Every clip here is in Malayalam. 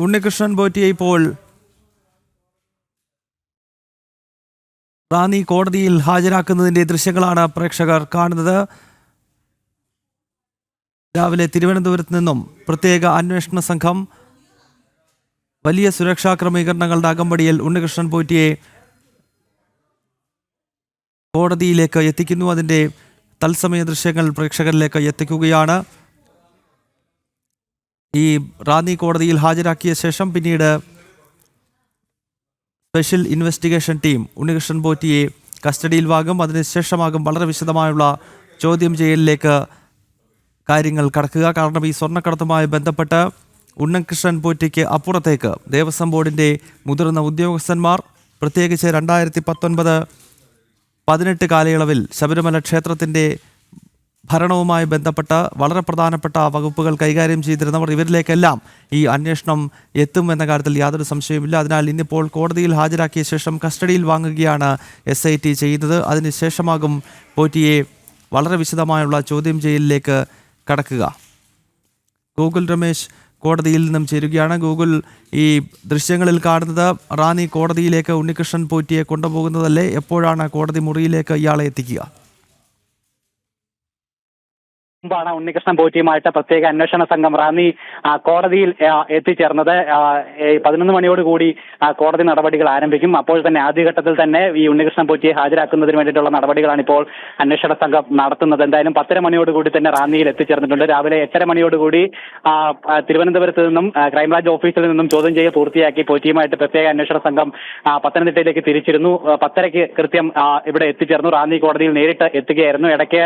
ഉണ്ണികൃഷ്ണൻ പോറ്റിയെ ഇപ്പോൾ റാന്നി കോടതിയിൽ ഹാജരാക്കുന്നതിന്റെ ദൃശ്യങ്ങളാണ് പ്രേക്ഷകർ കാണുന്നത്. രാവിലെ തിരുവനന്തപുരത്ത് നിന്നും പ്രത്യേക അന്വേഷണ സംഘം വലിയ സുരക്ഷാ ക്രമീകരണങ്ങളുടെ അകമ്പടിയിൽ ഉണ്ണികൃഷ്ണൻ പോറ്റിയെ കോടതിയിലേക്ക് എത്തിക്കുന്നു. അതിന്റെ തത്സമയ ദൃശ്യങ്ങൾ പ്രേക്ഷകരിലേക്ക് എത്തിക്കുകയാണ്. ഈ റാന്നി കോടതിയിൽ ഹാജരാക്കിയ ശേഷം പിന്നീട് സ്പെഷ്യൽ ഇൻവെസ്റ്റിഗേഷൻ ടീം ഉണ്ണികൃഷ്ണൻ പോറ്റിയെ കസ്റ്റഡിയിൽ വാങ്ങും. അതിനുശേഷമാകും വളരെ വിശദമായുള്ള ചോദ്യം ചെയ്യലിലേക്ക് കാര്യങ്ങൾ കടക്കുക. കാരണം ഈ സ്വർണ്ണക്കടത്തുമായി ബന്ധപ്പെട്ട് ഉണ്ണികൃഷ്ണൻ പോറ്റിക്ക് അപ്പുറത്തേക്ക് ദേവസ്വം ബോർഡിൻ്റെ മുതിർന്ന ഉദ്യോഗസ്ഥന്മാർ, പ്രത്യേകിച്ച് 2019-18 കാലയളവിൽ ശബരിമല ക്ഷേത്രത്തിൻ്റെ ഭരണവുമായി ബന്ധപ്പെട്ട് വളരെ പ്രധാനപ്പെട്ട വകുപ്പുകൾ കൈകാര്യം ചെയ്തിരുന്നവർ, ഇവരിലേക്കെല്ലാം ഈ അന്വേഷണം എത്തും എന്ന കാര്യത്തിൽ യാതൊരു സംശയവുമില്ല. അതിനാൽ ഇന്നിപ്പോൾ കോടതിയിൽ ഹാജരാക്കിയ ശേഷം കസ്റ്റഡിയിൽ വാങ്ങുകയാണ് SIT ചെയ്യുന്നത്. അതിനുശേഷമാകും പോറ്റിയെ വളരെ വിശദമായുള്ള ചോദ്യം ചെയ്യലിലേക്ക് കടക്കുക. ഗൂഗിൾ രമേശ് കോടതിയിൽ നിന്നും ചേരുകയാണ്. ഗൂഗിൾ, ഈ ദൃശ്യങ്ങളിൽ കാണുന്നത് റാന്നി കോടതിയിലേക്ക് ഉണ്ണികൃഷ്ണൻ പോറ്റിയെ കൊണ്ടുപോകുന്നതല്ലേ? എപ്പോഴാണ് കോടതി മുറിയിലേക്ക് ഇയാളെ എത്തിക്കുക? മുമ്പാണ് ഉണ്ണികൃഷ്ണൻ പോറ്റിയുമായിട്ട് പ്രത്യേക അന്വേഷണ സംഘം റാന്നി കോടതിയിൽ എത്തിച്ചേർന്നത്. 11 മണിയോടുകൂടി കോടതി നടപടികൾ ആരംഭിക്കും. അപ്പോൾ തന്നെ ആദ്യഘട്ടത്തിൽ തന്നെ ഈ ഉണ്ണികൃഷ്ണൻ പോറ്റിയെ ഹാജരാക്കുന്നതിന് വേണ്ടിയിട്ടുള്ള നടപടികളാണ് ഇപ്പോൾ അന്വേഷണ സംഘം നടത്തുന്നത്. എന്തായാലും 10:30 മണിയോടുകൂടി തന്നെ റാന്നിയിൽ എത്തിച്ചേർന്നിട്ടുണ്ട്. രാവിലെ 8:30 മണിയോടുകൂടി തിരുവനന്തപുരത്ത് നിന്നും ക്രൈംബ്രാഞ്ച് ഓഫീസിൽ നിന്നും ചോദ്യം ചെയ്യൽ പൂർത്തിയാക്കി പോറ്റിയുമായിട്ട് പ്രത്യേക അന്വേഷണ സംഘം പത്തനംതിട്ടയിലേക്ക് തിരിച്ചിരുന്നു. 10:30 കൃത്യം ഇവിടെ എത്തിച്ചേർന്നു. റാന്നി കോടതിയിൽ നേരിട്ട് എത്തുകയായിരുന്നു. ഇടയ്ക്ക്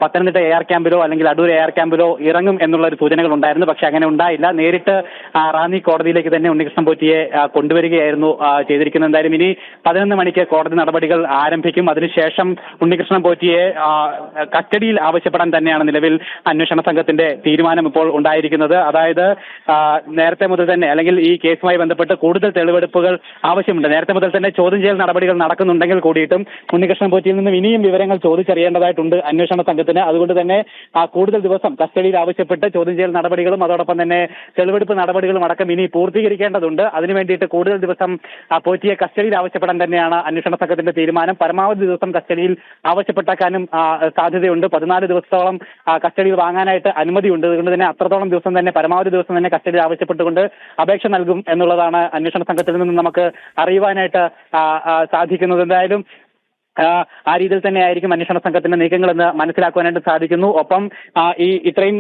പത്തനംതിട്ട AR ക്യാമ്പിലോ അല്ലെങ്കിൽ അടൂർ AR ക്യാമ്പിലോ ഇറങ്ങും എന്നുള്ള ഒരു സൂചനകൾ ഉണ്ടായിരുന്നു. പക്ഷെ അങ്ങനെ ഉണ്ടായില്ല. നേരിട്ട് റാന്നി കോടതിയിലേക്ക് തന്നെ ഉണ്ണികൃഷ്ണൻ പോറ്റിയെ കൊണ്ടുവരികയായിരുന്നു ചെയ്തിരിക്കുന്നത്. എന്തായാലും ഇനി 11 മണിക്ക് കോടതി നടപടികൾ ആരംഭിക്കും. അതിനുശേഷം ഉണ്ണികൃഷ്ണൻ പോറ്റിയെ കസ്റ്റഡിയിൽ ആവശ്യപ്പെടാൻ തന്നെയാണ് നിലവിൽ അന്വേഷണ സംഘത്തിന്റെ തീരുമാനം ഇപ്പോൾ ഉണ്ടായിരിക്കുന്നത്. അതായത് നേരത്തെ മുതൽ തന്നെ, അല്ലെങ്കിൽ ഈ കേസുമായി ബന്ധപ്പെട്ട് കൂടുതൽ തെളിവെടുപ്പുകൾ ആവശ്യമുണ്ട്. നേരത്തെ മുതൽ തന്നെ ചോദ്യം ചെയ്യൽ നടപടികൾ നടക്കുന്നുണ്ടെങ്കിൽ കൂടിയിട്ടും ഉണ്ണികൃഷ്ണൻ പോറ്റിയിൽ നിന്നും ഇനിയും വിവരങ്ങൾ ചോദിച്ചറിയേണ്ടതായിട്ടുണ്ട് അന്വേഷണ സംഘത്തിന്. അതുകൊണ്ട് തന്നെ കൂടുതൽ ദിവസം കസ്റ്റഡിയിൽ ആവശ്യപ്പെട്ട് ചോദ്യം ചെയ്യൽ നടപടികളും അതോടൊപ്പം തന്നെ തെളിവെടുപ്പ് നടപടികളും അടക്കം ഇനി പൂർത്തീകരിക്കേണ്ടതുണ്ട്. അതിനു വേണ്ടിയിട്ട് കൂടുതൽ ദിവസം പോറ്റിയെ കസ്റ്റഡിയിൽ ആവശ്യപ്പെടാൻ തന്നെയാണ് അന്വേഷണ സംഘത്തിന്റെ തീരുമാനം. പരമാവധി ദിവസം കസ്റ്റഡിയിൽ ആവശ്യപ്പെട്ടേക്കാനും സാധ്യതയുണ്ട്. 14 ദിവസത്തോളം കസ്റ്റഡിയിൽ വാങ്ങാനായിട്ട് അനുമതിയുണ്ട്. അതുകൊണ്ട് തന്നെ അത്രത്തോളം ദിവസം തന്നെ, പരമാവധി ദിവസം തന്നെ കസ്റ്റഡിയിൽ ആവശ്യപ്പെട്ടുകൊണ്ട് അപേക്ഷ നൽകും എന്നുള്ളതാണ് അന്വേഷണ സംഘത്തിൽ നിന്ന് നമുക്ക് അറിയുവാനായിട്ട് സാധിക്കുന്നത്. എന്തായാലും ആ രീതിയിൽ തന്നെ ആയിരിക്കും അന്വേഷണ സംഘത്തിന്റെ നീക്കങ്ങളെന്ന് മനസ്സിലാക്കുവാനായിട്ട് സാധിക്കുന്നു. ഒപ്പം ഇത്രയും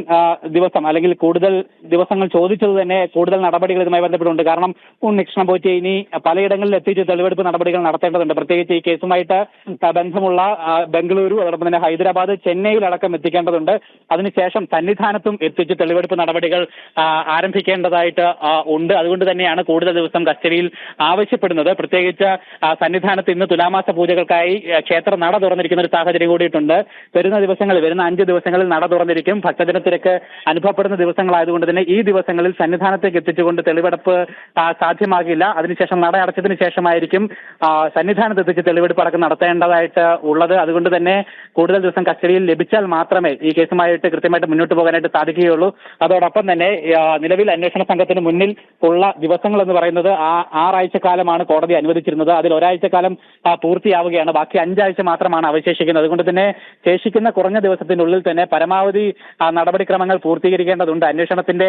ദിവസം അല്ലെങ്കിൽ കൂടുതൽ ദിവസങ്ങൾ ചോദിച്ചത് തന്നെ കൂടുതൽ നടപടികൾ ഇതുമായി ബന്ധപ്പെട്ടുണ്ട്. കാരണം ഉണ്ണികൃഷ്ണൻ പോറ്റിയെ ഇനി പലയിടങ്ങളിൽ എത്തിച്ച് തെളിവെടുപ്പ് നടപടികൾ നടത്തേണ്ടതുണ്ട്. പ്രത്യേകിച്ച് ഈ കേസുമായിട്ട് ബന്ധമുള്ള ബംഗളൂരു, അതോടൊപ്പം തന്നെ ഹൈദരാബാദ്, ചെന്നൈയിലടക്കം എത്തിക്കേണ്ടതുണ്ട്. അതിനുശേഷം സന്നിധാനത്തും എത്തിച്ച് തെളിവെടുപ്പ് നടപടികൾ ആരംഭിക്കേണ്ടതായിട്ട് ഉണ്ട്. അതുകൊണ്ട് തന്നെയാണ് കൂടുതൽ ദിവസം കസ്റ്റഡിയിൽ ആവശ്യപ്പെടുന്നത്. പ്രത്യേകിച്ച് സന്നിധാനത്ത് ഇന്ന് തുലാമാസ പൂജകൾക്കായി ക്ഷേത്ര നട തുറന്നിരിക്കുന്ന ഒരു സാഹചര്യം കൂടിയിട്ടുണ്ട്. വരുന്ന 5 ദിവസങ്ങളിൽ നട തുറന്നിരിക്കും. ഭക്തജന തിരക്ക് അനുഭവപ്പെടുന്ന ദിവസങ്ങളായതുകൊണ്ട് തന്നെ ഈ ദിവസങ്ങളിൽ സന്നിധാനത്തേക്ക് എത്തിച്ചുകൊണ്ട് തെളിവെടുപ്പ് സാധ്യമാകില്ല. അതിനുശേഷം നട അടച്ചതിന് ശേഷമായിരിക്കും സന്നിധാനത്ത് എത്തിച്ച് തെളിവെടുപ്പ് അടക്കം നടത്തേണ്ടതായിട്ട് ഉള്ളത്. അതുകൊണ്ട് തന്നെ കൂടുതൽ ദിവസം കസ്റ്റഡിയിൽ ലഭിച്ചാൽ മാത്രമേ ഈ കേസുമായിട്ട് കൃത്യമായിട്ട് മുന്നോട്ട് പോകാനായിട്ട് സാധിക്കുകയുള്ളൂ. അതോടൊപ്പം തന്നെ നിലവിൽ അന്വേഷണ സംഘത്തിന് മുന്നിൽ ഉള്ള ദിവസങ്ങൾ എന്ന് പറയുന്നത് 6 ആഴ്ചക്കാലമാണ് കോടതി അനുവദിച്ചിരുന്നത്. അതിൽ ഒരാഴ്ചക്കാലം പൂർത്തിയാവുകയാണ്. ബാക്കി 5 ആഴ്ച മാത്രമാണ് അവശേഷിക്കുന്നത്. അതുകൊണ്ട് തന്നെ ശേഷിക്കുന്ന കുറഞ്ഞ ദിവസത്തിനുള്ളിൽ തന്നെ പരമാവധി നടപടിക്രമങ്ങൾ പൂർത്തീകരിക്കേണ്ടതുണ്ട്. അന്വേഷണത്തിന്റെ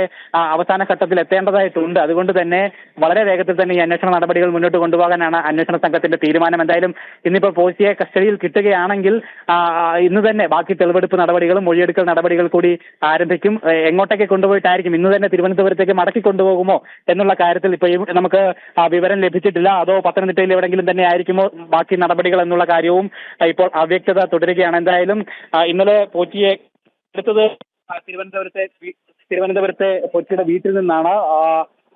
അവസാന ഘട്ടത്തിൽ എത്തേണ്ടതായിട്ടുണ്ട്. അതുകൊണ്ട് തന്നെ വളരെ വേഗത്തിൽ തന്നെ ഈ അന്വേഷണ നടപടികൾ മുന്നോട്ട് കൊണ്ടുപോകാനാണ് അന്വേഷണ സംഘത്തിന്റെ തീരുമാനം. എന്തായാലും ഇന്നിപ്പോൾ പോറ്റിയെ കസ്റ്റഡിയിൽ കിട്ടുകയാണെങ്കിൽ ഇന്ന് തന്നെ ബാക്കി തെളിവെടുപ്പ് നടപടികളും മൊഴിയെടുക്കൽ നടപടികൾ കൂടി ആരംഭിക്കും. എങ്ങോട്ടേക്ക് കൊണ്ടുപോയിട്ടായിരിക്കും, ഇന്ന് തന്നെ തിരുവനന്തപുരത്തേക്ക് മടക്കി കൊണ്ടുപോകുമോ എന്നുള്ള കാര്യത്തിൽ ഇപ്പോഴും നമുക്ക് വിവരം ലഭിച്ചിട്ടില്ല. അതോ പത്തനംതിട്ടയിൽ എവിടെയെങ്കിലും തന്നെ ആയിരിക്കുമോ ബാക്കി നടപടികൾ എന്നുള്ള കാര്യവും ഇപ്പോൾ അവ്യക്തത തുടരുകയാണ്. എന്തായാലും ഇന്നലെ പോറ്റിയെ എടുത്തത് തിരുവനന്തപുരത്തെ പോറ്റിയുടെ വീട്ടിൽ നിന്നാണ്.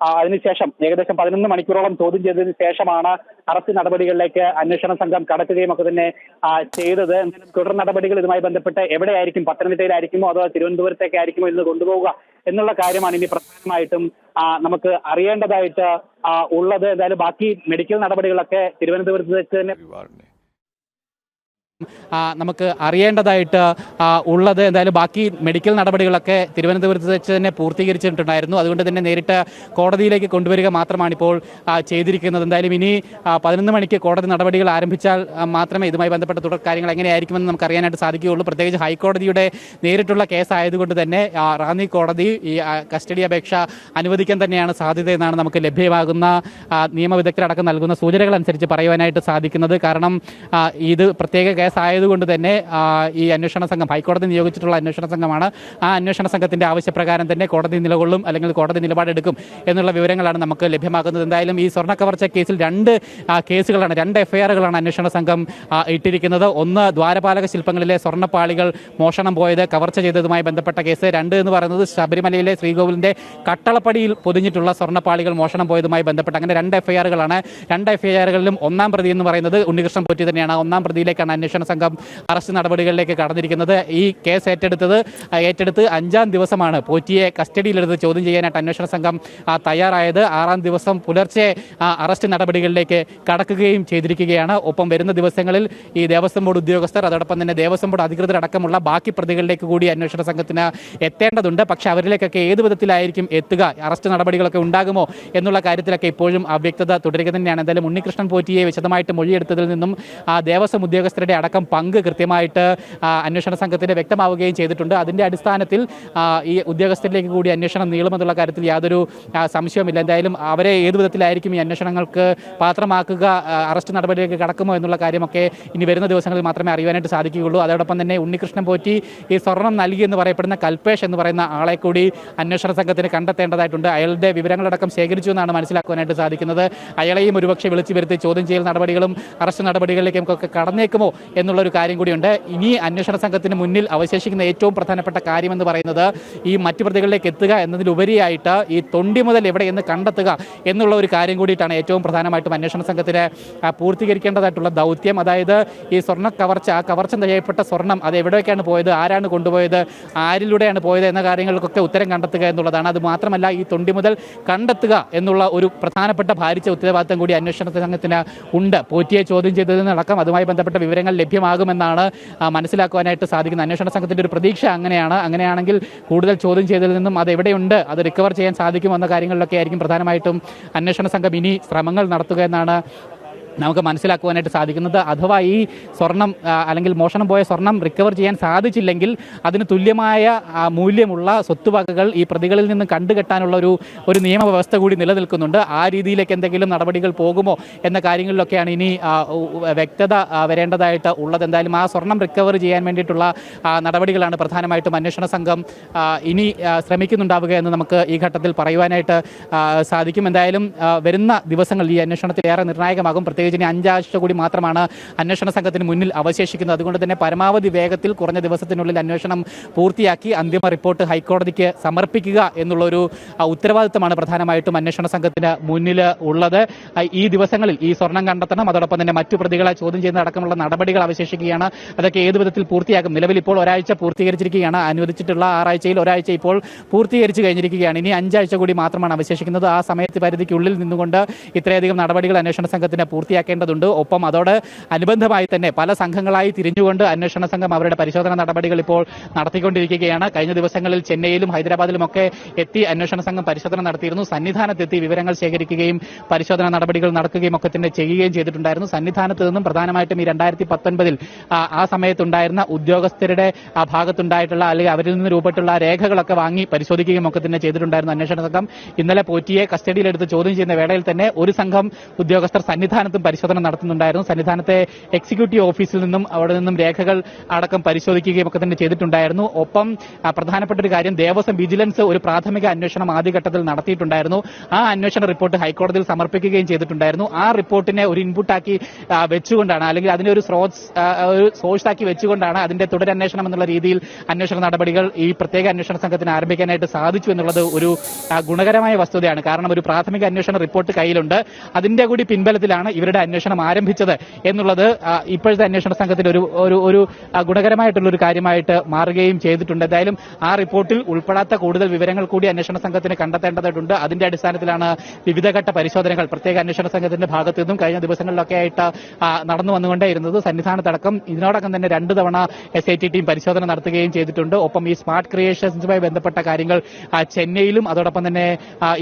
അതിനുശേഷം ഏകദേശം 11 മണിക്കൂറോളം ചോദ്യം ചെയ്തതിനു ശേഷമാണ് അറസ്റ്റ് നടപടികളിലേക്ക് അന്വേഷണ സംഘം കടക്കുകയും ഒക്കെ തന്നെ ചെയ്തത്. തുടർ നടപടികൾ ഇതുമായി ബന്ധപ്പെട്ട് എവിടെയായിരിക്കും, പത്തനംതിട്ടയിലായിരിക്കുമോ അതോ തിരുവനന്തപുരത്തേക്കായിരിക്കുമോ ഇന്ന് കൊണ്ടുപോവുക എന്നുള്ള കാര്യമാണ് ഇനി പ്രധാനമായിട്ടും നമുക്ക് അറിയേണ്ടതായിട്ട് ഉള്ളത്. എന്തായാലും ബാക്കി മെഡിക്കൽ നടപടികളൊക്കെ തിരുവനന്തപുരത്ത് വെച്ച് തന്നെ നമുക്ക് അറിയേണ്ടതായിട്ട് ഉള്ളത്. എന്തായാലും ബാക്കി മെഡിക്കൽ നടപടികളൊക്കെ തിരുവനന്തപുരത്ത് വെച്ച് തന്നെ പൂർത്തീകരിച്ചിട്ടുണ്ടായിരുന്നു. അതുകൊണ്ട് തന്നെ നേരിട്ട് കോടതിയിലേക്ക് കൊണ്ടുവരിക മാത്രമാണ് ഇപ്പോൾ ചെയ്തിരിക്കുന്നത്. എന്തായാലും ഇനി 11 മണിക്ക് കോടതി നടപടികൾ ആരംഭിച്ചാൽ മാത്രമേ ഇതുമായി ബന്ധപ്പെട്ട തുടർ കാര്യങ്ങൾ എങ്ങനെയായിരിക്കുമെന്ന് നമുക്ക് അറിയാനായിട്ട് സാധിക്കുകയുള്ളൂ. പ്രത്യേകിച്ച് ഹൈക്കോടതിയുടെ നേരിട്ടുള്ള കേസായതുകൊണ്ട് തന്നെ റാന്നി കോടതി ഈ കസ്റ്റഡി അപേക്ഷ അനുവദിക്കാൻ തന്നെയാണ് സാധ്യതയെന്നാണ് നമുക്ക് ലഭ്യമാകുന്ന നിയമവിദഗ്ധരടക്കം നൽകുന്ന സൂചനകൾ അനുസരിച്ച് പറയുവാനായിട്ട് സാധിക്കുന്നത്. കാരണം ഇത് പ്രത്യേക കേസായതുകൊണ്ട് തന്നെ ഈ അന്വേഷണ സംഘം, ഹൈക്കോടതി നിയോഗിച്ചിട്ടുള്ള അന്വേഷണ സംഘമാണ്. ആ അന്വേഷണ സംഘത്തിന്റെ ആവശ്യപ്രകാരം തന്നെ കോടതി നിലകൊള്ളും, അല്ലെങ്കിൽ കോടതി നിലപാടെടുക്കും എന്നുള്ള വിവരങ്ങളാണ് നമുക്ക് ലഭ്യമാക്കുന്നത്. എന്തായാലും ഈ സ്വർണ്ണ കവർച്ച കേസിൽ 2 കേസുകളാണ്, 2 എഫ്ഐആറുകളാണ് അന്വേഷണ സംഘം ഇട്ടിരിക്കുന്നത്. ഒന്ന്, ദ്വാരപാലക ശില്പങ്ങളിലെ സ്വർണ്ണപ്പാളികൾ മോഷണം പോയത്, കവർച്ച ചെയ്തതുമായി ബന്ധപ്പെട്ട കേസ്. 2 എന്ന് പറയുന്നത് ശബരിമലയിലെ ശ്രീകോവിലിന്റെ കട്ടളപ്പടിയിൽ പൊതിഞ്ഞിട്ടുള്ള സ്വർണ്ണപ്പാളികൾ മോഷണം പോയതുമായി ബന്ധപ്പെട്ട്. അങ്ങനെ 2 എഫ്ഐആറുകളാണ്. 2 എഫ്ഐആറുകളിലും ഒന്നാം പ്രതി എന്ന് പറയുന്നത് ഉണ്ണികൃഷ്ണൻ പോറ്റി തന്നെയാണ്. ഒന്നാം പ്രതിയിലേക്കാണ് അന്വേഷണ സംഘം അറസ്റ്റ് നടപടികളിലേക്ക് കടന്നിരിക്കുന്നത്. ഈ കേസ് ഏറ്റെടുത്ത് 5-ാം ദിവസമാണ് പോറ്റിയെ കസ്റ്റഡിയിലെടുത്ത് ചോദ്യം ചെയ്യാനായിട്ട് അന്വേഷണ സംഘം തയ്യാറായത്. 6-ാം ദിവസം പുലർച്ചെ അറസ്റ്റ് നടപടികളിലേക്ക് കടക്കുകയും ചെയ്തിരിക്കുകയാണ്. ഒപ്പം വരുന്ന ദിവസങ്ങളിൽ ഈ ദേവസ്വം ബോർഡ് ഉദ്യോഗസ്ഥർ, അതോടൊപ്പം തന്നെ ദേവസ്വം ബോർഡ് അധികൃതരടക്കമുള്ള ബാക്കി പ്രതികളിലേക്ക് കൂടി അന്വേഷണ സംഘത്തിന് എത്തേണ്ടതുണ്ട്. പക്ഷെ അവരിലേക്കൊക്കെ ഏത് വിധത്തിലായിരിക്കും എത്തുക, അറസ്റ്റ് നടപടികളൊക്കെ ഉണ്ടാകുമോ എന്നുള്ള കാര്യത്തിലൊക്കെ ഇപ്പോഴും അവ്യക്തത തുടരുക തന്നെയാണ്. എന്തായാലും ഉണ്ണികൃഷ്ണൻ പോറ്റിയെ വിശദമായിട്ട് മൊഴിയെടുത്തതിൽ നിന്നും ദേവസ്വം ഉദ്യോഗസ്ഥരുടെ അടക്കം പങ്ക് കൃത്യമായിട്ട് അന്വേഷണ സംഘത്തിന് വ്യക്തമാവുകയും ചെയ്തിട്ടുണ്ട്. അതിന്റെ അടിസ്ഥാനത്തിൽ ഈ ഉദ്യോഗസ്ഥരിലേക്ക് കൂടി അന്വേഷണം നീളുമെന്നുള്ള കാര്യത്തിൽ യാതൊരു സംശയവുമില്ല. എന്തായാലും അവരെ ഏത് വിധത്തിലായിരിക്കും ഈ അന്വേഷണങ്ങൾക്ക് പാത്രമാക്കുക, അറസ്റ്റ് നടപടിയിലേക്ക് കടക്കുമോ എന്നുള്ള കാര്യമൊക്കെ ഇനി വരുന്ന ദിവസങ്ങളിൽ മാത്രമേ അറിയാനായിട്ട് സാധിക്കുകയുള്ളൂ. അതോടൊപ്പം തന്നെ ഉണ്ണികൃഷ്ണൻ പോറ്റി ഈ സ്വർണം നൽകിയെന്ന് പറയപ്പെടുന്ന കൽപേഷ് എന്ന് പറയുന്ന ആളെ കൂടി അന്വേഷണ സംഘത്തിന് കണ്ടെത്തേണ്ടതായിട്ടുണ്ട്. അയാളുടെ വിവരങ്ങളടക്കം ശേഖരിച്ചു എന്നാണ് മനസ്സിലാക്കാനായിട്ട് സാധിക്കുന്നത്. അയാളെയും ഒരുപക്ഷെ വിളിച്ചു വരുത്തി ചോദ്യം ചെയ്യൽ നടപടികളും അറസ്റ്റ് നടപടികളിലേക്കും ഒക്കെ കടന്നേക്കുമോ എന്നുള്ളൊരു കാര്യം കൂടിയുണ്ട്. ഇനി അന്വേഷണ സംഘത്തിന് മുന്നിൽ അവശേഷിക്കുന്ന ഏറ്റവും പ്രധാനപ്പെട്ട കാര്യമെന്ന് പറയുന്നത് ഈ മറ്റു പ്രതികളിലേക്ക് എത്തുക എന്നതിലുപരിയായിട്ട് ഈ തൊണ്ടി മുതൽ എവിടെയെന്ന് കണ്ടെത്തുക എന്നുള്ള ഒരു കാര്യം കൂടിയിട്ടാണ് ഏറ്റവും പ്രധാനമായിട്ടും അന്വേഷണ സംഘത്തിന് പൂർത്തീകരിക്കേണ്ടതായിട്ടുള്ള ദൗത്യം. അതായത് ഈ സ്വർണ്ണ കവർച്ച, ആ കവർച്ച ചെയ്യപ്പെട്ട സ്വർണം അത് എവിടേക്കാണ് പോയത്, ആരാണ് കൊണ്ടുപോയത്, ആരിലൂടെയാണ് പോയത് എന്ന കാര്യങ്ങൾക്കൊക്കെ ഉത്തരം കണ്ടെത്തുക എന്നുള്ളതാണ്. അത് മാത്രമല്ല ഈ തൊണ്ടി മുതൽ കണ്ടെത്തുക എന്നുള്ള ഒരു പ്രധാനപ്പെട്ട ഭാരിച്ച ഉത്തരവാദിത്തം കൂടി അന്വേഷണ സംഘത്തിന് ഉണ്ട്. പോറ്റിയെ ചോദ്യം ചെയ്തതിനടക്കം അതുമായി ബന്ധപ്പെട്ട വിവരങ്ങൾ ലഭ്യമാകുമെന്നാണ് മനസ്സിലാക്കുവാനായിട്ട് സാധിക്കുന്നത്. അന്വേഷണ സംഘത്തിന്റെ ഒരു പ്രതീക്ഷ അങ്ങനെയാണ്. അങ്ങനെയാണെങ്കിൽ കൂടുതൽ ചോദ്യം ചെയ്തതിൽ നിന്നും അത് എവിടെയുണ്ട്, അത് റിക്കവർ ചെയ്യാൻ സാധിക്കുമെന്ന കാര്യങ്ങളിലൊക്കെ ആയിരിക്കും പ്രധാനമായിട്ടും അന്വേഷണ സംഘം ഇനി ശ്രമങ്ങൾ നടത്തുക എന്നാണ് നമുക്ക് മനസ്സിലാക്കുവാനായിട്ട് സാധിക്കുന്നത്. അഥവാ ഈ സ്വർണം അല്ലെങ്കിൽ മോഷണം പോയ സ്വർണം റിക്കവർ ചെയ്യാൻ സാധിച്ചില്ലെങ്കിൽ അതിന് തുല്യമായ മൂല്യമുള്ള സ്വത്തുവകകൾ ഈ പ്രതികളിൽ നിന്ന് കണ്ടുകെട്ടാനുള്ള ഒരു നിയമവ്യവസ്ഥ കൂടി നിലനിൽക്കുന്നുണ്ട്. ആ രീതിയിലേക്ക് എന്തെങ്കിലും നടപടികൾ പോകുമോ എന്ന കാര്യങ്ങളിലൊക്കെയാണ് ഇനി വ്യക്തത വരേണ്ടതായിട്ട് ഉള്ളത്. എന്തായാലും ആ സ്വർണം റിക്കവർ ചെയ്യാൻ വേണ്ടിയിട്ടുള്ള നടപടികളാണ് പ്രധാനമായിട്ടും അന്വേഷണ സംഘം ഇനി ശ്രമിക്കുന്നുണ്ടാവുക എന്ന് നമുക്ക് ഈ ഘട്ടത്തിൽ പറയുവാനായിട്ട് സാധിക്കും. എന്തായാലും വരുന്ന ദിവസങ്ങൾ ഈ അന്വേഷണത്തിൽ ഏറെ നിർണായകമാകും. പ്രത്യേകിച്ച് 5 ആഴ്ച കൂടി മാത്രമാണ് അന്വേഷണ സംഘത്തിന് മുന്നിൽ അവശേഷിക്കുന്നത്. അതുകൊണ്ട് തന്നെ പരമാവധി വേഗത്തിൽ കുറഞ്ഞ ദിവസത്തിനുള്ളിൽ അന്വേഷണം പൂർത്തിയാക്കി അന്തിമ റിപ്പോർട്ട് ഹൈക്കോടതിക്ക് സമർപ്പിക്കുക എന്നുള്ളൊരു ഉത്തരവാദിത്തമാണ് പ്രധാനമായിട്ടും അന്വേഷണ സംഘത്തിന് മുന്നിൽ ഉള്ളത്. ഈ ദിവസങ്ങളിൽ ഈ സ്വർണം കണ്ടെത്തണം, അതോടൊപ്പം തന്നെ മറ്റു പ്രതികളെ ചോദ്യം ചെയ്യുന്ന അടക്കമുള്ള നടപടികൾ അവശേഷിക്കുകയാണ്. അതൊക്കെ ഏത് വിധത്തിൽ പൂർത്തിയാക്കും? നിലവിൽ ഇപ്പോൾ ഒരാഴ്ച പൂർത്തീകരിച്ചിരിക്കുകയാണ്. അനുവദിച്ചിട്ടുള്ള 6 ആഴ്ചയിൽ ഒരാഴ്ച ഇപ്പോൾ പൂർത്തീകരിച്ചു കഴിഞ്ഞിരിക്കുകയാണ്. ഇനി 5 ആഴ്ച കൂടി മാത്രമാണ് അവശേഷിക്കുന്നത്. ആ സമയത്ത് പരിധിക്കുള്ളിൽ നിന്നുകൊണ്ട് ഇത്രയധികം നടപടികൾ അന്വേഷണ സംഘത്തിന് പൂർത്തിയാക്കേണ്ടതുണ്ട്. ഒപ്പം അതോട് അനുബന്ധമായി തന്നെ പല സംഘങ്ങളായി തിരിഞ്ഞുകൊണ്ട് അന്വേഷണ സംഘം അവരുടെ പരിശോധന നടപടികൾ ഇപ്പോൾ നടത്തിക്കൊണ്ടിരിക്കുകയാണ്. കഴിഞ്ഞ ദിവസങ്ങളിൽ ചെന്നൈയിലും ഹൈദരാബാദിലുമൊക്കെ എത്തി അന്വേഷണ സംഘം പരിശോധന നടത്തിയിരുന്നു. സന്നിധാനത്തെത്തി വിവരങ്ങൾ ശേഖരിക്കുകയും പരിശോധന നടപടികൾ നടക്കുകയും ഒക്കെ തന്നെ ചെയ്യുകയും ചെയ്തിട്ടുണ്ടായിരുന്നു. സന്നിധാനത്ത് നിന്നും പ്രധാനമായിട്ടും ഈ 2019 ആ സമയത്തുണ്ടായിരുന്ന ഉദ്യോഗസ്ഥരുടെ ഭാഗത്തുണ്ടായിട്ടുള്ള അല്ലെങ്കിൽ അവരിൽ നിന്ന് രൂപപ്പെട്ടുള്ള രേഖകളൊക്കെ വാങ്ങി പരിശോധിക്കുകയും ഒക്കെ തന്നെ ചെയ്തിട്ടുണ്ടായിരുന്നു അന്വേഷണ സംഘം. ഇന്നലെ പോറ്റിയെ കസ്റ്റഡിയിലെടുത്ത് ചോദ്യം ചെയ്യുന്ന വേളയിൽ തന്നെ ഒരു സംഘം ഉദ്യോഗസ്ഥർ സന്നിധാനത്തും പരിശോധന നടത്തുന്നുണ്ടായിരുന്നു. സന്നിധാനത്തെ എക്സിക്യൂട്ടീവ് ഓഫീസിൽ നിന്നും അവിടെ നിന്നും രേഖകൾ അടക്കം പരിശോധിക്കുകയും ഒക്കെ തന്നെ ചെയ്തിട്ടുണ്ടായിരുന്നു. ഒപ്പം പ്രധാനപ്പെട്ട ഒരു കാര്യം, ദേവസ്വം വിജിലൻസ് ഒരു പ്രാഥമിക അന്വേഷണം ആദ്യഘട്ടത്തിൽ നടത്തിയിട്ടുണ്ടായിരുന്നു. ആ അന്വേഷണ റിപ്പോർട്ട് ഹൈക്കോടതിയിൽ സമർപ്പിക്കുകയും ചെയ്തിട്ടുണ്ടായിരുന്നു. ആ റിപ്പോർട്ടിനെ ഒരു ഇൻപുട്ടാക്കി വെച്ചുകൊണ്ടാണ്, അല്ലെങ്കിൽ അതിനെ ഒരു സോഴ്സാക്കി വെച്ചുകൊണ്ടാണ് അതിന്റെ തുടരന്വേഷണം എന്നുള്ള രീതിയിൽ അന്വേഷണ നടപടികൾ ഈ പ്രത്യേക അന്വേഷണ സംഘത്തിന് ആരംഭിക്കാനായിട്ട് സാധിച്ചു എന്നുള്ളത് ഒരു ഗുണകരമായ വസ്തുതയാണ്. കാരണം ഒരു പ്രാഥമിക അന്വേഷണ റിപ്പോർട്ട് കയ്യിലുണ്ട്. അതിന്റെ കൂടി പിൻബലത്തിലാണ് ഇവരുടെ അവരുടെ അന്വേഷണം ആരംഭിച്ചത് എന്നുള്ളത് ഇപ്പോഴത്തെ അന്വേഷണ സംഘത്തിന് ഒരു ഗുണകരമായിട്ടുള്ള ഒരു കാര്യമായിട്ട് മാറുകയും ചെയ്തിട്ടുണ്ട്. എന്തായാലും ആ റിപ്പോർട്ടിൽ ഉൾപ്പെടാത്ത കൂടുതൽ വിവരങ്ങൾ കൂടി അന്വേഷണ സംഘത്തിന് കണ്ടെത്തേണ്ടതായിട്ടുണ്ട്. അതിന്റെ അടിസ്ഥാനത്തിലാണ് വിവിധഘട്ട പരിശോധനകൾ പ്രത്യേക അന്വേഷണ സംഘത്തിന്റെ ഭാഗത്തു നിന്നും കഴിഞ്ഞ ദിവസങ്ങളിലൊക്കെ ആയിട്ട് നടന്നു വന്നുകൊണ്ടേയിരുന്നത്. സന്നിധാനത്തടക്കം ഇതിനോടകം തന്നെ 2 തവണ SIT ടീം പരിശോധന നടത്തുകയും ചെയ്തിട്ടുണ്ട്. ഒപ്പം ഈ സ്മാർട്ട് ക്രിയേഷൻസുമായി ബന്ധപ്പെട്ട കാര്യങ്ങൾ ചെന്നൈയിലും അതോടൊപ്പം തന്നെ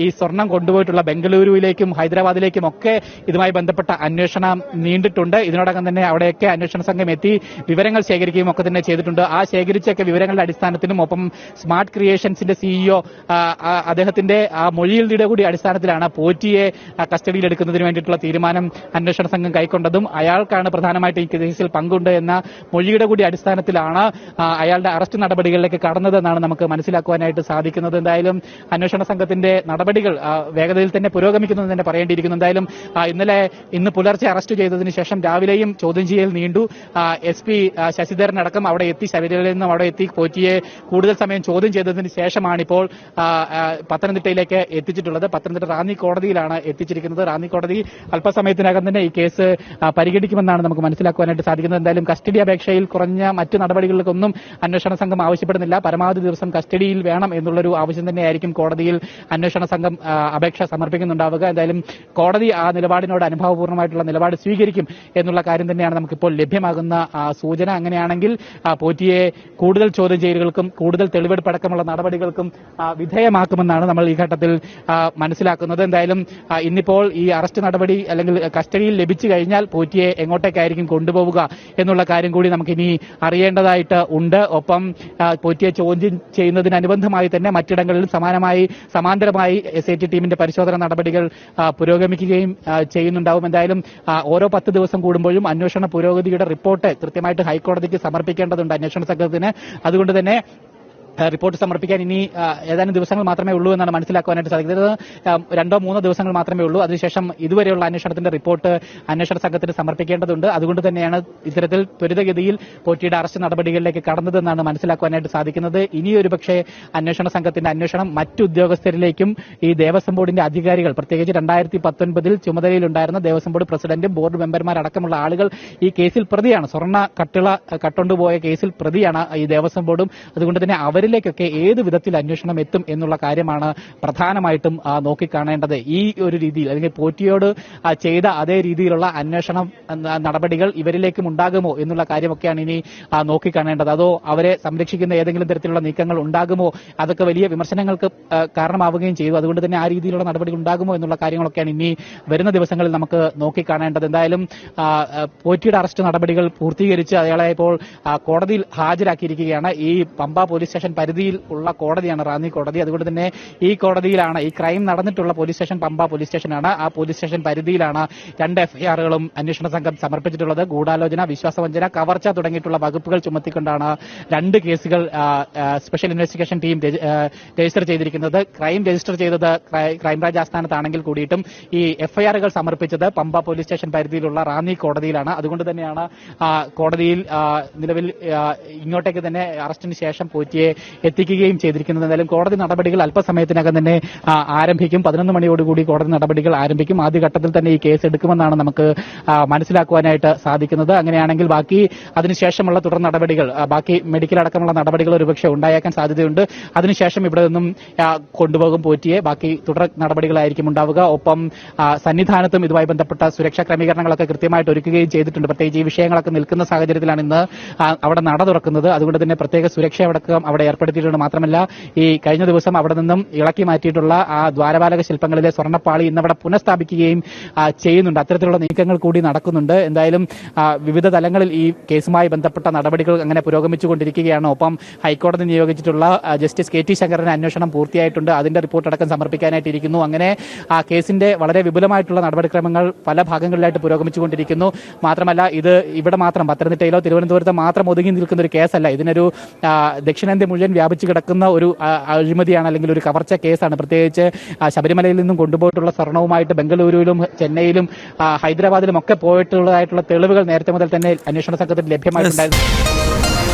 ഈ സ്വർണം കൊണ്ടുപോയിട്ടുള്ള ബംഗളൂരുവിലേക്കും ഹൈദരാബാദിലേക്കും ഒക്കെ ഇതുമായി ബന്ധപ്പെട്ട അന്വേഷണം നീണ്ടിട്ടുണ്ട്. ഇതിനോടകം തന്നെ അവിടെയൊക്കെ അന്വേഷണ സംഘം എത്തി വിവരങ്ങൾ ശേഖരിക്കുകയും ഒക്കെ തന്നെ ചെയ്തിട്ടുണ്ട്. ആ ശേഖരിച്ചൊക്കെ വിവരങ്ങളുടെ അടിസ്ഥാനത്തിലും ഒപ്പം സ്മാർട്ട് ക്രിയേഷൻസിന്റെ CEO അദ്ദേഹത്തിന്റെ ആ മൊഴിയുടെ കൂടി അടിസ്ഥാനത്തിലാണ് പോറ്റിയെ കസ്റ്റഡിയിൽ എടുക്കുന്നതിന് വേണ്ടിയിട്ടുള്ള തീരുമാനം അന്വേഷണ സംഘം കൈക്കൊണ്ടതും അയാൾക്കാണ് പ്രധാനമായിട്ട് ഈ കേസിൽ പങ്കുണ്ട് എന്ന മൊഴിയുടെ കൂടി അടിസ്ഥാനത്തിലാണ് അയാളുടെ അറസ്റ്റ് നടപടികളിലേക്ക് കടന്നതെന്നാണ് നമുക്ക് മനസ്സിലാക്കുവാനായിട്ട് സാധിക്കുന്നത്. എന്തായാലും അന്വേഷണ സംഘത്തിന്റെ നടപടികൾ വേഗതയിൽ തന്നെ പുരോഗമിക്കുന്നത് തന്നെ പറയേണ്ടിയിരിക്കുന്നു. എന്തായാലും ഇന്ന് പുലർച്ചെ അറസ്റ്റ് ചെയ്തതിനു ശേഷം രാവിലെയും ചോദ്യം ചെയ്യൽ നീണ്ടു. SP ശശിധരൻ അടക്കം അവിടെ എത്തി, ശബരിമലയിൽ നിന്നും അവിടെ എത്തി പോറ്റിയെ കൂടുതൽ സമയം ചോദ്യം ചെയ്തതിന് ശേഷമാണിപ്പോൾ പത്തനംതിട്ടയിലേക്ക് എത്തിച്ചിട്ടുള്ളത്. പത്തനംതിട്ട റാന്നി കോടതിയിലാണ് എത്തിച്ചിരിക്കുന്നത്. റാന്നി കോടതി അല്പസമയത്തിനകം തന്നെ ഈ കേസ് പരിഗണിക്കുമെന്നാണ് നമുക്ക് മനസ്സിലാക്കുവാനായിട്ട് സാധിക്കുന്നത്. എന്തായാലും കസ്റ്റഡി അപേക്ഷയിൽ കുറഞ്ഞ മറ്റു നടപടികൾക്കൊന്നും അന്വേഷണ സംഘം ആവശ്യപ്പെടുന്നില്ല. പരമാവധി ദിവസം കസ്റ്റഡിയിൽ വേണം എന്നുള്ളൊരു ആവശ്യം തന്നെയായിരിക്കും കോടതിയിൽ അന്വേഷണ സംഘം അപേക്ഷ സമർപ്പിക്കുന്നുണ്ടാവുക. എന്തായാലും കോടതി ആ നിലപാടിനോട് അനുഭാവപൂർണ്ണമായിട്ടുള്ള നിലപാട് സ്വീകരിക്കും എന്നുള്ള കാര്യം തന്നെയാണ് നമുക്കിപ്പോൾ ലഭ്യമാകുന്ന സൂചന. അങ്ങനെയാണെങ്കിൽ പോറ്റിയെ കൂടുതൽ ചോദ്യം ചെയ്യലുകൾക്കും കൂടുതൽ തെളിവെടുപ്പടക്കമുള്ള നടപടികൾക്കും വിധേയമാക്കുമെന്നാണ് നമ്മൾ ഈ ഘട്ടത്തിൽ മനസ്സിലാക്കുന്നത്. എന്തായാലും ഇന്നിപ്പോൾ ഈ അറസ്റ്റ് നടപടി അല്ലെങ്കിൽ കസ്റ്റഡിയിൽ ലഭിച്ചു കഴിഞ്ഞാൽ പോറ്റിയെ എങ്ങോട്ടേക്കായിരിക്കും കൊണ്ടുപോവുക എന്നുള്ള കാര്യം കൂടി നമുക്കിനി അറിയേണ്ടതായിട്ട് ഉണ്ട്. ഒപ്പം പോറ്റിയെ ചോദ്യം ചെയ്യുന്നതിനനുബന്ധമായി തന്നെ മറ്റിടങ്ങളിലും സമാന്തരമായി SIT ടീമിന്റെ പരിശോധന നടപടികൾ പുരോഗമിക്കുകയും ചെയ്യുന്നുണ്ടാവും. എന്തായാലും ഓരോ 10 ദിവസം കൂടുമ്പോഴും അന്വേഷണ പുരോഗതിയുടെ റിപ്പോർട്ട് കൃത്യമായിട്ട് ഹൈക്കോടതിക്ക് സമർപ്പിക്കേണ്ടതുണ്ട് അന്വേഷണ സംഘത്തിന്. അതുകൊണ്ട് തന്നെ റിപ്പോർട്ട് സമർപ്പിക്കാൻ ഇനി ഏതാനും ദിവസങ്ങൾ മാത്രമേ ഉള്ളൂ എന്നാണ് മനസ്സിലാക്കുവാനായിട്ട് സാധിക്കുന്നത്. 2-3 ദിവസങ്ങൾ മാത്രമേ ഉള്ളൂ. അതിനുശേഷം ഇതുവരെയുള്ള അന്വേഷണത്തിന്റെ റിപ്പോർട്ട് അന്വേഷണ സംഘത്തിന് സമർപ്പിക്കേണ്ടതുണ്ട്. അതുകൊണ്ട് തന്നെയാണ് ഇത്തരത്തിൽ ത്വരിതഗതിയിൽ പോറ്റിയുടെ അറസ്റ്റ് നടപടികളിലേക്ക് കടന്നതെന്നാണ് മനസ്സിലാക്കുവാനായിട്ട് സാധിക്കുന്നത്. ഇനിയൊരു പക്ഷേ അന്വേഷണ സംഘത്തിന്റെ അന്വേഷണം മറ്റു ഉദ്യോഗസ്ഥരിലേക്കും ഈ ദേവസ്വം ബോർഡിന്റെ അധികാരികൾ പ്രത്യേകിച്ച് 2019 ചുമതലയിലുണ്ടായിരുന്ന ദേവസ്വം ബോർഡ് പ്രസിഡന്റും ബോർഡ് മെമ്പർമാരടക്കമുള്ള ആളുകൾ ഈ കേസിൽ പ്രതിയാണ്. സ്വർണ്ണ കട്ടുകൊണ്ടുപോയ കേസിൽ പ്രതിയാണ് ഈ ദേവസ്വം ബോർഡും. അതുകൊണ്ട് തന്നെ അവരിലേക്കൊക്കെ ഏത് വിധത്തിൽ അന്വേഷണം എത്തും എന്നുള്ള കാര്യമാണ് പ്രധാനമായിട്ടും നോക്കിക്കാണേണ്ടത്. ഈ ഒരു രീതിയിൽ അല്ലെങ്കിൽ പോറ്റിയോട് ചെയ്ത അതേ രീതിയിലുള്ള അന്വേഷണം നടപടികൾ ഇവരിലേക്കും ഉണ്ടാകുമോ എന്നുള്ള കാര്യമൊക്കെയാണ് ഇനി നോക്കിക്കാണേണ്ടത്. അതോ അവരെ സംരക്ഷിക്കുന്ന ഏതെങ്കിലും തരത്തിലുള്ള നീക്കങ്ങൾ ഉണ്ടാകുമോ? അതൊക്കെ വലിയ വിമർശനങ്ങൾക്ക് കാരണമാവുകയും ചെയ്തു. അതുകൊണ്ട് തന്നെ ആ രീതിയിലുള്ള നടപടികൾ ഉണ്ടാകുമോ എന്നുള്ള കാര്യങ്ങളൊക്കെയാണ് ഇനി വരുന്ന ദിവസങ്ങളിൽ നമുക്ക് നോക്കിക്കാണേണ്ടത്. എന്തായാലും പോറ്റിയുടെ അറസ്റ്റ് നടപടികൾ പൂർത്തീകരിച്ച് അയാളെ ഇപ്പോൾ കോടതിയിൽ ഹാജരാക്കിയിരിക്കുകയാണ്. ഈ പമ്പ പോലീസ് സ്റ്റേഷൻ പരിധിയിൽ ഉള്ള കോടതിയാണ് റാന്നി കോടതി. അതുകൊണ്ട് തന്നെ ഈ കോടതിയിലാണ് ഈ ക്രൈം നടന്നിട്ടുള്ള പോലീസ് സ്റ്റേഷൻ പമ്പ പോലീസ് സ്റ്റേഷനാണ്. ആ പോലീസ് സ്റ്റേഷൻ പരിധിയിലാണ് 2 FIRകളും അന്വേഷണ സംഘം സമർപ്പിച്ചിട്ടുള്ളത്. ഗൂഢാലോചന, വിശ്വാസവഞ്ചന, കവർച്ച തുടങ്ങിയിട്ടുള്ള വകുപ്പുകൾ ചുമത്തിക്കൊണ്ടാണ് 2 കേസുകൾ സ്പെഷ്യൽ ഇൻവെസ്റ്റിഗേഷൻ ടീം രജിസ്റ്റർ ചെയ്തിരിക്കുന്നത്. ക്രൈം രജിസ്റ്റർ ചെയ്തത് ക്രൈംബ്രാഞ്ച് ആസ്ഥാനത്താണെങ്കിൽ കൂടിയിട്ടും ഈ FIRകൾ സമർപ്പിച്ചത് പമ്പ പോലീസ് സ്റ്റേഷൻ പരിധിയിലുള്ള റാന്നി കോടതിയിലാണ്. അതുകൊണ്ട് തന്നെയാണ് കോടതിയിൽ നിലവിൽ ഇങ്ങോട്ടേക്ക് തന്നെ അറസ്റ്റിന് ശേഷം പോറ്റിയെ എത്തിക്കുകയും ചെയ്തിരിക്കുന്നത്. എന്തായാലും കോടതി നടപടികൾ അല്പസമയത്തിനകം തന്നെ ആരംഭിക്കും. 11 മണിയോടുകൂടി കോടതി നടപടികൾ ആരംഭിക്കും. ആദ്യഘട്ടത്തിൽ തന്നെ ഈ കേസ് എടുക്കുമെന്നാണ് നമുക്ക് മനസ്സിലാക്കുവാനായിട്ട് സാധിക്കുന്നത്. അങ്ങനെയാണെങ്കിൽ ബാക്കി അതിനുശേഷമുള്ള തുടർ നടപടികൾ, ബാക്കി മെഡിക്കൽ അടക്കമുള്ള നടപടികൾ ഒരുപക്ഷെ ഉണ്ടായേക്കാൻ സാധ്യതയുണ്ട്. അതിനുശേഷം ഇവിടെ നിന്നും കൊണ്ടുപോകും പോറ്റിയെ. ബാക്കി തുടർ നടപടികളായിരിക്കും ഉണ്ടാവുക. ഒപ്പം സന്നിധാനത്തും ഇതുമായി ബന്ധപ്പെട്ട സുരക്ഷാ ക്രമീകരണങ്ങളൊക്കെ കൃത്യമായിട്ട് ഒരുക്കുകയും ചെയ്തിട്ടുണ്ട്. പ്രത്യേകിച്ച് ഈ വിഷയങ്ങളൊക്കെ നിൽക്കുന്ന സാഹചര്യത്തിലാണ് ഇന്ന് അവിടെ നട തുറക്കുന്നത്. അതുകൊണ്ട് തന്നെ പ്രത്യേക സുരക്ഷ അവിടെ ഏർപ്പെടുത്തിയിട്ടുണ്ട്. മാത്രമല്ല ഈ കഴിഞ്ഞ ദിവസം അവിടെ നിന്നും ഇളക്കി മാറ്റിയിട്ടുള്ള ആ ദ്വാരപാലക ശില്പങ്ങളിലെ സ്വർണ്ണപ്പാളി ഇന്നവിടെ പുനഃസ്ഥാപിക്കുകയും ചെയ്യുന്നുണ്ട്. അത്തരത്തിലുള്ള നീക്കങ്ങൾ കൂടി നടക്കുന്നുണ്ട്. എന്തായാലും വിവിധ തലങ്ങളിൽ ഈ കേസുമായി ബന്ധപ്പെട്ട നടപടികൾ അങ്ങനെ പുരോഗമിച്ചുകൊണ്ടിരിക്കുകയാണ്. ഒപ്പം ഹൈക്കോടതി നിയോഗിച്ചിട്ടുള്ള ജസ്റ്റിസ് KT ശങ്കരന് അന്വേഷണം പൂർത്തിയായിട്ടുണ്ട്. അതിന്റെ റിപ്പോർട്ട് അടക്കം സമർപ്പിക്കാനായിട്ടിരിക്കുന്നു. അങ്ങനെ ആ കേസിന്റെ വളരെ വിപുലമായിട്ടുള്ള നടപടിക്രമങ്ങൾ പല ഭാഗങ്ങളിലായിട്ട് പുരോഗമിച്ചുകൊണ്ടിരിക്കുന്നു. മാത്രമല്ല ഇത് ഇവിടെ മാത്രം പത്തനംതിട്ടയിലോ തിരുവനന്തപുരത്തോ മാത്രം ഒതുങ്ങി നിൽക്കുന്ന ഒരു കേസല്ല. ഇതിനൊരു ദക്ഷിണേന്ത്യ മുഴുവൻ വ്യാപിച്ചു കിടക്കുന്ന ഒരു അഴിമതിയാണ് അല്ലെങ്കിൽ ഒരു കവർച്ച കേസാണ്. പ്രത്യേകിച്ച് ശബരിമലയിൽ നിന്നും കൊണ്ടുപോയിട്ടുള്ള സ്വർണവുമായിട്ട് ബംഗളൂരുവിലും ചെന്നൈയിലും ഹൈദരാബാദിലും ഒക്കെ പോയിട്ടുള്ളതായിട്ടുള്ള തെളിവുകൾ നേരത്തെ മുതൽ തന്നെ അന്വേഷണ സംഘത്തിന് ലഭ്യമായിട്ടുണ്ടായിരുന്നു.